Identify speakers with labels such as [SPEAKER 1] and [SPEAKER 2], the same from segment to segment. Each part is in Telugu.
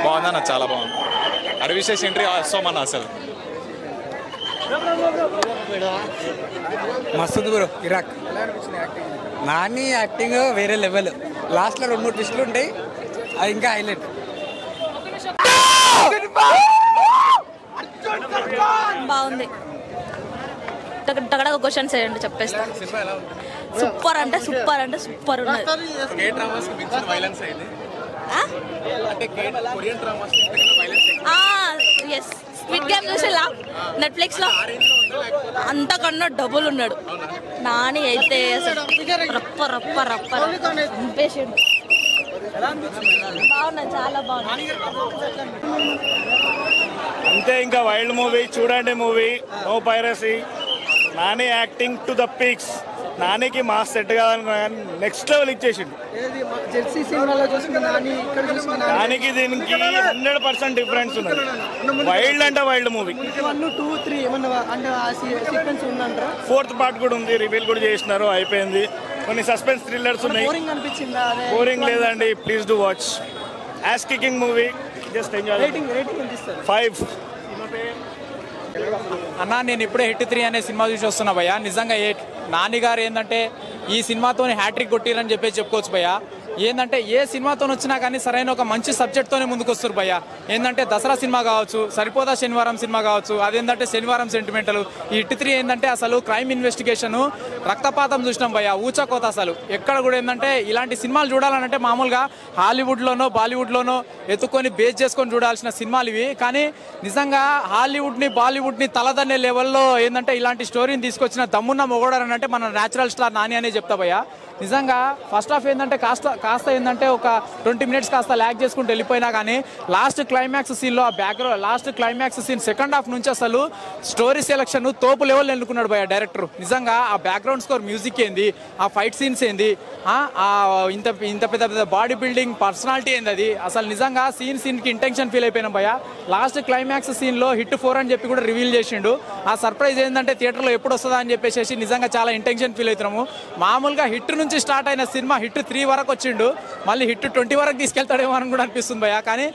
[SPEAKER 1] బాగుందన్న, చాలా బాగుంది. అడవిశేష్ ఎంట్రీ సోమన్న అసలు
[SPEAKER 2] మస్తుంది బ్రో. ఇరాక్ నాని యాక్టింగ్ వేరే లెవెల్. లాస్ట్లో 2-3 ట్విస్టులు ఉంటాయి, అది ఇంకా హైలైట్.
[SPEAKER 3] బాగుంది. టగడగా క్వశ్చన్స్ వేయండి చెప్పేస్తా. సూపర్ అంటే సూపర్ అంటే సూపర్ ఉన్నది. స్క్విడ్ గేమ్ చూసేలా నెట్ఫ్లిక్స్ లో అంతకన్నా డబుల్ ఉన్నాడు నాని అయితే. రప్ప రప్ప రప్ప చంపేసాడు. బాగున్నాయి, చాలా బాగున్నాయి.
[SPEAKER 4] అంతే, ఇంకా వైల్డ్ మూవీ చూడండి. Movie no piracy. Nani acting to the peaks. నానికి మాస్ సెట్ కావాలనుకున్నా కానీ నెక్స్ట్ లెవెల్ ఇచ్చేసిండు. నానికి దీనికి 100% డిఫరెన్స్ ఉన్నది. వైల్డ్ అంటే వైల్డ్ మూవీ.
[SPEAKER 5] 1, 2, 3
[SPEAKER 4] 4th పార్ట్ కూడా ఉంది, రివీల్ కూడా చేసినారు, అయిపోయింది. కొన్ని సస్పెన్స్ థ్రిల్లర్స్ ఉన్నాయి. బోరింగ్ లేదండి, please do watch. Ass kicking movie, just enjoy. 5
[SPEAKER 2] అన్నా నేను ఇప్పుడే హిట్ 3 అనే సినిమా చూసి వస్తున్నా భయ్యా. నిజంగా నాని గారు ఏంటంటే ఈ సినిమాతో హ్యాట్రిక్ కొట్టిరని చెప్పేసి చెప్పుకోవచ్చు భయ్యా. ఏంటంటే ఏ సినిమాతో వచ్చినా కానీ సరైన ఒక మంచి సబ్జెక్ట్తోనే ముందుకు వస్తారు భయ్య. ఏంటంటే దసరా సినిమా కావచ్చు, సరిపోదా శనివారం సినిమా కావచ్చు, అదేంటంటే శనివారం సెంటిమెంటల్. ఈ హిట్ 3 ఏంటంటే అసలు క్రైమ్ ఇన్వెస్టిగేషన్, రక్తపాతం చూసినాం భయ్య, ఊచకోత. అసలు ఎక్కడ కూడా ఏంటంటే ఇలాంటి సినిమాలు చూడాలంటే మామూలుగా హాలీవుడ్లోనో బాలీవుడ్లోనో ఎత్తుకొని బేస్ చేసుకొని చూడాల్సిన సినిమాలు ఇవి. కానీ నిజంగా హాలీవుడ్ని బాలీవుడ్ని తలదన్నే లెవెల్లో ఏంటంటే ఇలాంటి స్టోరీని తీసుకొచ్చిన దమ్మున్న మొగోడని అంటే మన న్యాచురల్ స్టార్ నాని అనే చెప్తా భయ్య. నిజంగా ఫస్ట్ హాఫ్ ఏంటంటే కాస్త ఏంటంటే ఒక 20 minutes కాస్త ల్యాగ్ చేసుకుంటూ వెళ్ళిపోయినా కానీ లాస్ట్ క్లైమాక్స్ సీన్లో ఆ background last climax scene second half నుంచి అసలు స్టోరీ సెలక్షన్ తోపు లెవెల్ ఎన్నుకున్నాడు భయ్య డైరెక్టర్. నిజంగా ఆ బ్యాక్గ్రౌండ్ స్కోర్, మ్యూజిక్ ఏంది, ఆ ఫైట్ సీన్స్ ఏంది, ఇంత పెద్ద పెద్ద బాడీ బిల్డింగ్ పర్సనాలిటీ ఏంది, అది అసలు నిజంగా సీన్కి ఇంటెన్షన్ ఫీల్ అయిపోయినాం భయ్య. లాస్ట్ క్లైమాక్స్ సీన్లో హిట్ 4 అని చెప్పి కూడా రివీల్ చేసిండు. ఆ సర్ప్రైజ్ ఏంటంటే థియేటర్లో ఎప్పుడు వస్తుందా అని చెప్పేసి నిజంగా చాలా ఇంటెన్షన్ ఫీల్ అవుతున్నాము. మామూలుగా హిట్ నుంచి స్టార్ట్ అయిన సినిమా హిట్ 3 వరకు వచ్చిండు, మళ్ళీ హిట్ 20 వరకు తీసుకెళ్తాడేమో అని కూడా అనిపిస్తుంది భయ్య. కానీ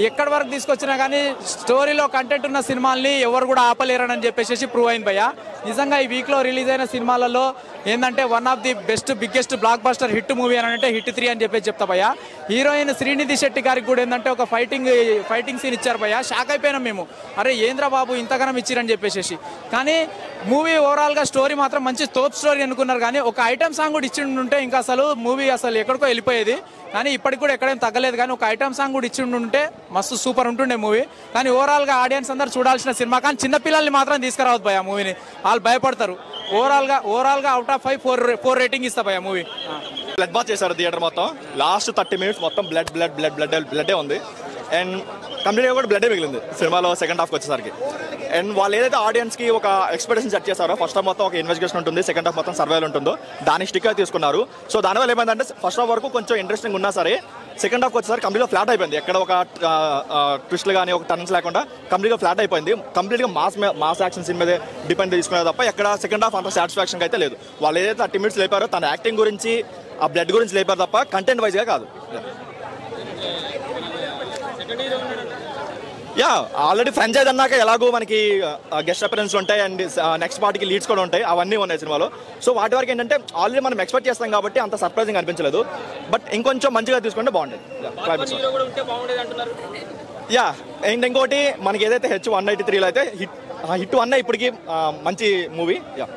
[SPEAKER 2] ఎక్కడి వరకు తీసుకొచ్చినా కానీ స్టోరీలో కంటెంట్ ఉన్న సినిమాల్ని ఎవరు కూడా ఆపలేరని చెప్పేసి ప్రూవ్ అయింది భయ్య. నిజంగా ఈ వీక్లో రిలీజ్ అయిన సినిమాలలో ఏంటంటే one of the best biggest block buster hit movie అని అంటే హిట్ 3 అని చెప్పేసి చెప్తా భయ్య. హీరోయిన్ శ్రీనిధి శెట్టి గారికి కూడా ఏంటంటే ఒక ఫైటింగ్ సీన్ ఇచ్చారు భయ్య. షాక్ అయిపోయినాం మేము, అరే ఏంద్రా బాబు ఇంతగానం ఇచ్చిరని చెప్పేసి. కానీ మూవీ ఓవరాల్గా స్టోరీ మాత్రం మంచి తోప్ స్టోరీ అనుకున్నారు. కానీ ఒక ఐటమ్ సాంగ్ కూడా ఇచ్చిండుంటే ఇంకా అసలు మూవీ అసలు ఎక్కడికో వెళ్ళిపోయేది. కానీ ఇప్పటికి కూడా ఎక్కడేం తగ్గలేదు. కానీ ఒక ఐటమ్ సాంగ్ కూడా ఇచ్చిండుంటే మస్తు సూపర్ ఉంటుండే మూవీ. కానీ ఓవరాల్గా ఆడియన్స్ అందరూ చూడాల్సిన సినిమా. కానీ చిన్నపిల్లల్ని మాత్రం తీసుకురావద్దు భయ్య మూవీని, వాళ్ళు భయపడతారు. ఓవరాల్గా అవుట్ ఆఫ్ 5 4 రేటింగ్ ఇస్తా భయ్య మూవీ.
[SPEAKER 6] బ్లడ్ బాత్ చేశారు థియేటర్ మొత్తం. లాస్ట్ 30 minutes మొత్తం బ్లడ్డే ఉంది. అండ్ కంప్లీట్గా కూడా బ్లడ్డే మిగిలింది సినిమాలో సెకండ్ హాఫ్కి వచ్చేసరికి. అండ్ వాళ్ళు ఏదైతే ఆడియన్స్కి ఒక ఎక్స్పెక్టేషన్ సెట్ చేస్తారో, ఫస్ట్ హాఫ్ మొత్తం ఒక ఇన్వెస్టిగేషన్ ఉంటుంది, సెకండ్ హాఫ్ మొత్తం సర్వైవల్ ఉంటుందో దాన్ని స్టిక్గా తీసుకున్నారు. సో దానివల్ల ఏమైందంటే ఫస్ట్ హాఫ్ వరకు కొంచెం ఇంట్రెస్టింగ్ ఉన్నా సరే సెకండ్ హాఫ్కి వచ్చేసరికి కంప్లీట్గా ఫ్లాట్ అయిపోయింది. ఎక్కడ ఒక ట్విస్ట్లు కానీ ఒక టర్న్స్ లేకుండా కంప్లీట్గా ఫ్లాట్ అయిపోయింది. కంప్లీట్గా మాస్ యాక్షన్ సీన్ మీద డిపెండ్ తీసుకునేది తప్ప ఎక్కడ సెకండ్ హాఫ్ అంత సాటిస్ఫాక్షన్ అయితే లేదు. వాళ్ళు ఏదైతే 30 minutes లేపారో తన యాక్టింగ్ గురించి, ఆ బ్లడ్ గురించి లేపారు తప్ప కంటెంట్ వైజ్గా కాదు. యా, ఆల్రెడీ ఫ్రాంచైజ్ అన్నాక ఎలాగో మనకి గెస్ట్ అపిరెన్స్ ఉంటాయి అండ్ నెక్స్ట్ పార్టీకి లీడ్స్ కూడా ఉంటాయి, అవన్నీ ఉన్నాయి సినిమాలో. సో వాటి వరకు ఏంటంటే ఆల్రెడీ మనం ఎక్స్పెక్ట్ చేస్తాం కాబట్టి అంత సర్ప్రైజింగ్ అనిపించలేదు. బట్ ఇంకొంచెం మంచిగా తీసుకుంటే బాగుంటుంది. యా, అండ్ ఇంకోటి మనకి ఏదైతే H 183లో అయితే హిట్ 1 ఇప్పటికి మంచి మూవీ. యా.